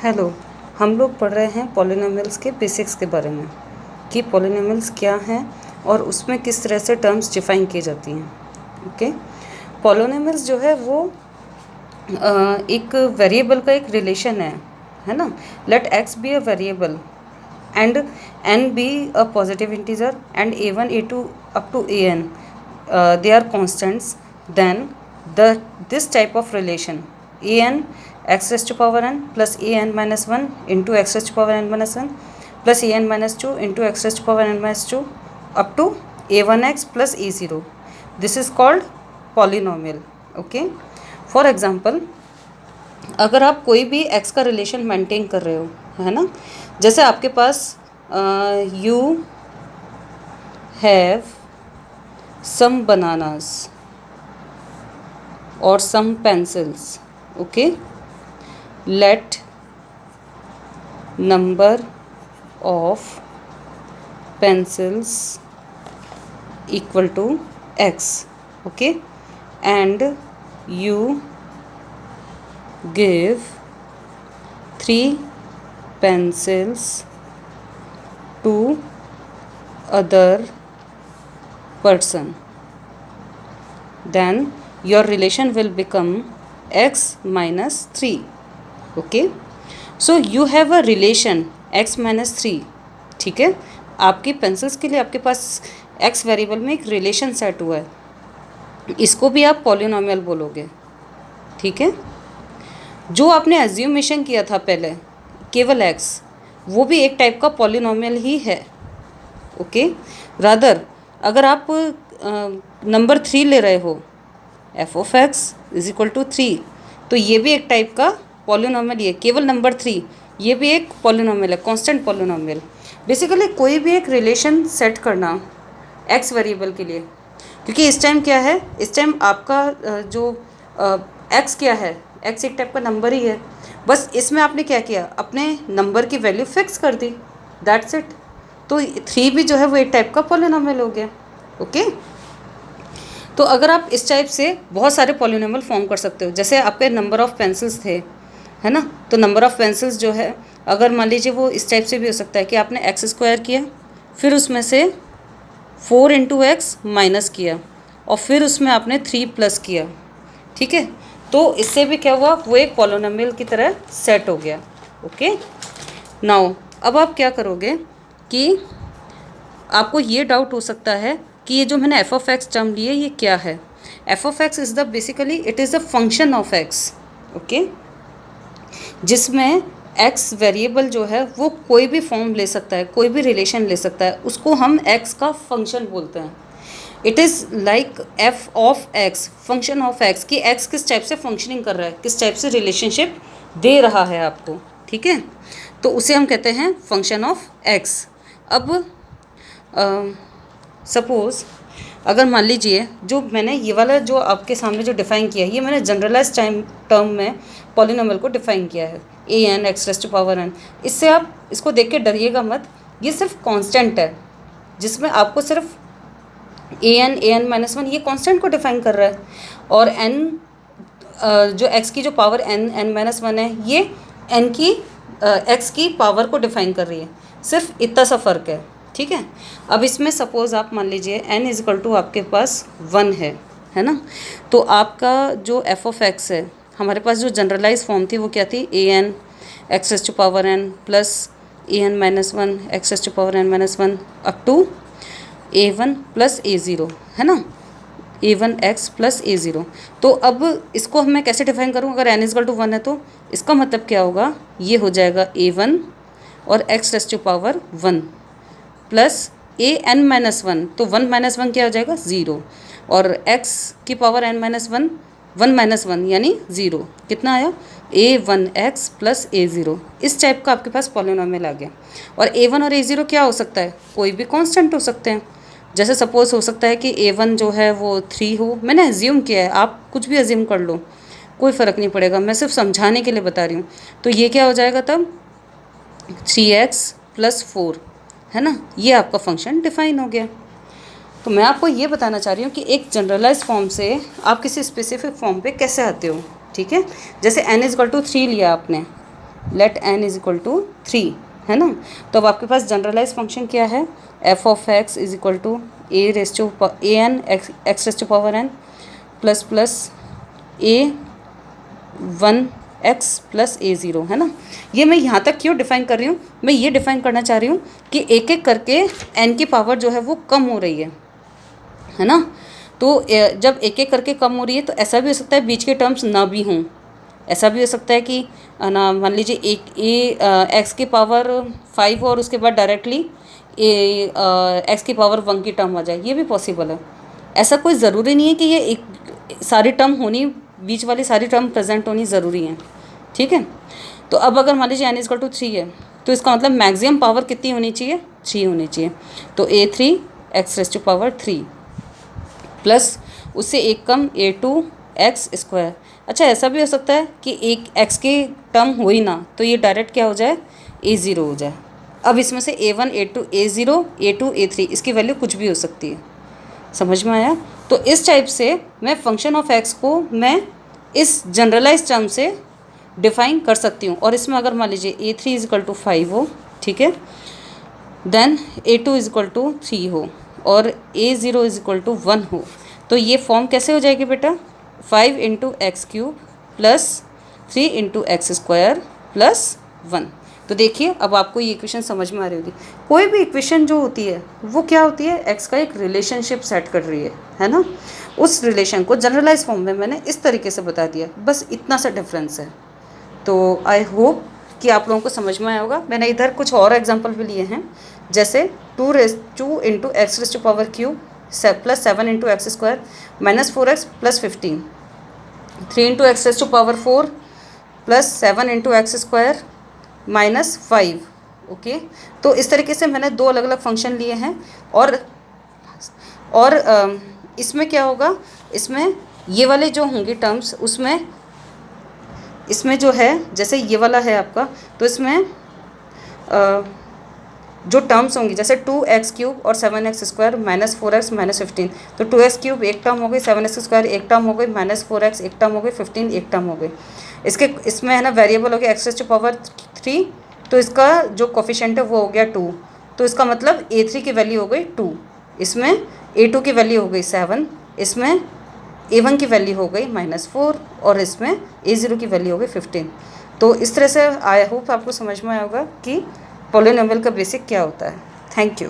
Hello. हम लोग पढ़ रहे हैं पॉलिनोमियल्स के बेसिक्स के बारे में कि पॉलिनोमियल्स क्या हैं और उसमें किस तरह से टर्म्स डिफाइन की जाती हैं। ओके, पॉलिनोमियल्स जो है वो एक वेरिएबल का एक रिलेशन है ना। Let X be a variable and n be a positive integer and a1 a2 up to an they are constants, then this type of relation an x raised to power n plus an minus 1 into x raised to power n minus 1 plus an minus 2 into x raised to power n minus 2 up to a1x plus a0, this is called polynomial. Okay, for example, अगर आप कोई भी x का relation maintain कर रहे हो, है ना, जैसे आपके पास यू हैव सम बनानास और some pencils. Okay, let number of pencils equal to x. Okay, and you give 3 pencils to other person, then your relation will become x minus 3. Okay, so you have a relation x minus 3. ठीक है, आपकी pencils के लिए आपके पास x variable में एक relation set हुआ है, इसको भी आप पॉलिनोमियल बोलोगे. ठीक है, जो आपने एज्यूमेशन किया था पहले केवल x, वो भी एक टाइप का पॉलिनोमियल ही है. ओके, रादर अगर आप नंबर 3 ले रहे हो f of x is equal to 3, तो ये भी एक टाइप का पॉलिनोमियल ही है. केवल नंबर 3 ये भी एक पॉलिनोमियल है, कांस्टेंट पॉलिनोमियल. बेसिकली कोई भी एक रिलेशन सेट करना x वेरिएबल के लिए, क्योंकि इस टाइम क्या है, इस टाइम आपका जो x क्या है, x एक टाइप का नंबर ही है. बस इसमें आपने क्या किया, अपने नंबर की वैल्यू फिक्स कर दी, दैट्स इट. तो 3 भी जो है वो एक टाइप का पॉलिनोमियल हो गया. ओके, तो अगर आप इस टाइप से बहुत सारे पॉलिनोमियल फॉर्म कर सकते हो. जैसे आपके नंबर ऑफ पेंसिल्स थे, है ना, तो नंबर ऑफ पेंसिल्स जो है, अगर मान लीजिए वो इस टाइप से भी हो सकता है कि आपने एक्स स्क्वायर किया, फिर उसमें से 4 इंटू एक्स माइनस किया, और फिर उसमें आपने 3 प्लस किया. ठीक है, तो इससे भी क्या हुआ, वो एक पॉलिनोमियल की तरह सेट हो गया. ओके, नाउ अब आप क्या करोगे कि आपको ये डाउट हो सकता है कि ये जो मैंने एफ ऑफ एक्स टर्म लिए ये क्या है. F of x is the basically it is the function of x. Okay, जिसमें एक्स वेरिएबल जो है वो कोई भी फॉर्म ले सकता है, कोई भी रिलेशन ले सकता है, उसको हम एक्स का फंक्शन बोलते हैं. It is like F of x, function of x, कि एक्स किस टाइप से फंक्शनिंग कर रहा है, किस टाइप से रिलेशनशिप दे रहा है आपको. ठीक है, तो उसे हम कहते हैं फंक्शन ऑफ एक्स. अब सपोज़ अगर मान लीजिए जो मैंने ये वाला जो आपके सामने जो डिफ़ाइन किया है, ये मैंने जनरलाइज टर्म में पॉलिनोमियल को डिफ़ाइन किया है, a N x raise to power n. इससे आप इसको देख के डरिएगा मत, ये सिर्फ कांस्टेंट है, जिसमें आपको सिर्फ ए एन माइनस 1 ये कांस्टेंट को डिफाइन कर रहा है, और एन जो एक्स की जो पावर एन माइनस 1 है, ये एन की एक्स की पावर को डिफाइन कर रही है. सिर्फ इतना सा फ़र्क है. ठीक है, अब इसमें सपोज़ आप मान लीजिए एन इज इक्वल टू आपके पास 1 है ना, तो आपका जो एफ ऑफ एक्स है, हमारे पास जो जनरलाइज फॉर्म थी वो क्या थी, a N x raise to power N plus a n minus 1 x raise to power n minus 1 up to a1 plus a0, है ना, a1 x प्लस a0. तो अब इसको मैं कैसे डिफाइन करूँ, अगर n इज़ इक्वल टू 1 है तो इसका मतलब क्या होगा, ये हो जाएगा a1 और x raise to power 1 plus a n minus 1, तो 1 माइनस 1 क्या हो जाएगा, 0, और x की पावर n माइनस 1 1 माइनस 1 यानी 0, कितना आया, a1x प्लस a0. इस टाइप का आपके पास पॉलिनोमियल आ गया. और a1 और a0 क्या हो सकता है, कोई भी कांस्टेंट हो सकते हैं. जैसे सपोज़ हो सकता है कि a1 जो है वो 3 हो, मैंने एज्यूम किया है, आप कुछ भी एज्यूम कर लो, कोई फ़र्क नहीं पड़ेगा, मैं सिर्फ समझाने के लिए बता रही हूँ. तो ये क्या हो जाएगा तब 3x प्लस 4, है ना, ये आपका फंक्शन डिफाइन हो गया. तो मैं आपको ये बताना चाह रही हूँ कि एक जनरलाइज फॉर्म से आप किसी स्पेसिफिक फॉर्म पे कैसे आते हो. ठीक है, जैसे n इज़ इक्वल टू 3 लिया आपने, let n is equal to 3, है ना। तो अब आपके पास जनरलाइज फंक्शन क्या है, F of X is equal to A N X raise to power N plus plus A 1x plus a0, है ना। ये मैं यहाँ तक क्यों डिफाइन कर रही हूँ, मैं ये डिफाइन करना चाह रही हूँ कि एक एक करके n की पावर जो है वो कम हो रही है ना। तो जब एक एक करके कम हो रही है तो ऐसा भी हो सकता है बीच के टर्म्स ना भी हों। ऐसा भी हो सकता है कि ना, मान लीजिए एक एक्स की पावर 5 और उसके बाद डायरेक्टली एक्स की पावर 1 की टर्म आ जाए, ये भी पॉसिबल है। ऐसा कोई ज़रूरी नहीं है कि ये एक सारी टर्म होनी, बीच वाली सारी टर्म प्रेजेंट होनी ज़रूरी है, ठीक है। तो अब अगर मान लीजिए n इक्वल टू 3 है तो इसका मतलब मैक्सिमम पावर कितनी होनी चाहिए, 3 होनी चाहिए। तो a3 X raise to power 3 plus उससे एक कम a2 एक्स स्क्वायर। अच्छा, ऐसा भी हो सकता है कि एक x की टर्म हो ही ना, तो ये डायरेक्ट क्या हो जाए, a0 हो जाए। अब इसमें से a1 a2 a0 a2 a3 इसकी वैल्यू कुछ भी हो सकती है, समझ में आया। तो इस टाइप से मैं फंक्शन ऑफ एक्स को मैं इस जनरलाइज टर्म से डिफाइन कर सकती हूँ। और इसमें अगर मान लीजिए a3 इज इक्वल टू 5 हो, ठीक है, then a2 is equal to 3 हो और a0 इज इक्वल टू 1 हो, तो ये फॉर्म कैसे हो जाएगी बेटा, 5 into x cube plus 3 into X square plus 1। तो देखिए अब आपको ये इक्वेशन समझ में आ रही होगी। कोई भी इक्वेशन जो होती है वो क्या होती है, एक्स का एक रिलेशनशिप सेट कर रही है ना। उस रिलेशन को जनरलाइज फॉर्म में मैंने इस तरीके से बता दिया, बस इतना सा डिफरेंस है। तो आई होप कि आप लोगों को समझ में आया होगा। मैंने इधर कुछ और एग्जांपल भी लिए हैं, जैसे 2 into X raise to power cube plus 7 into X square minus 4x plus 15, 3 into X raise to power 4 plus 7 into X square minus 5। Okay, तो इस तरीके से मैंने दो अलग अलग फंक्शन लिए हैं। और इसमें क्या होगा, इसमें ये वाले जो होंगे टर्म्स, उसमें इसमें जो है जैसे ये वाला है आपका, तो इसमें जो टर्म्स होंगी जैसे 2x क्यूब और 7x square minus 4x minus 15, तो 2x क्यूब एक टर्म हो गई, 7x स्क्वायर एक टर्म हो गई, माइनस 4x एक टर्म हो गई, 15 एक टर्म हो गई। इसमें है ना वेरिएबल हो गया एक्स रेज़ टू पावर 3, तो इसका जो कोफिशिएंट है वो हो गया 2, तो इसका मतलब a3 की वैल्यू हो गई 2, इसमें a2 की वैल्यू हो गई 7, इसमें a1 की वैल्यू हो गई -4 और इसमें a0 की वैल्यू हो गई 15। तो इस तरह से आई होप आपको समझ में आया होगा कि पॉलिनोमियल का बेसिक क्या होता है। Thank you.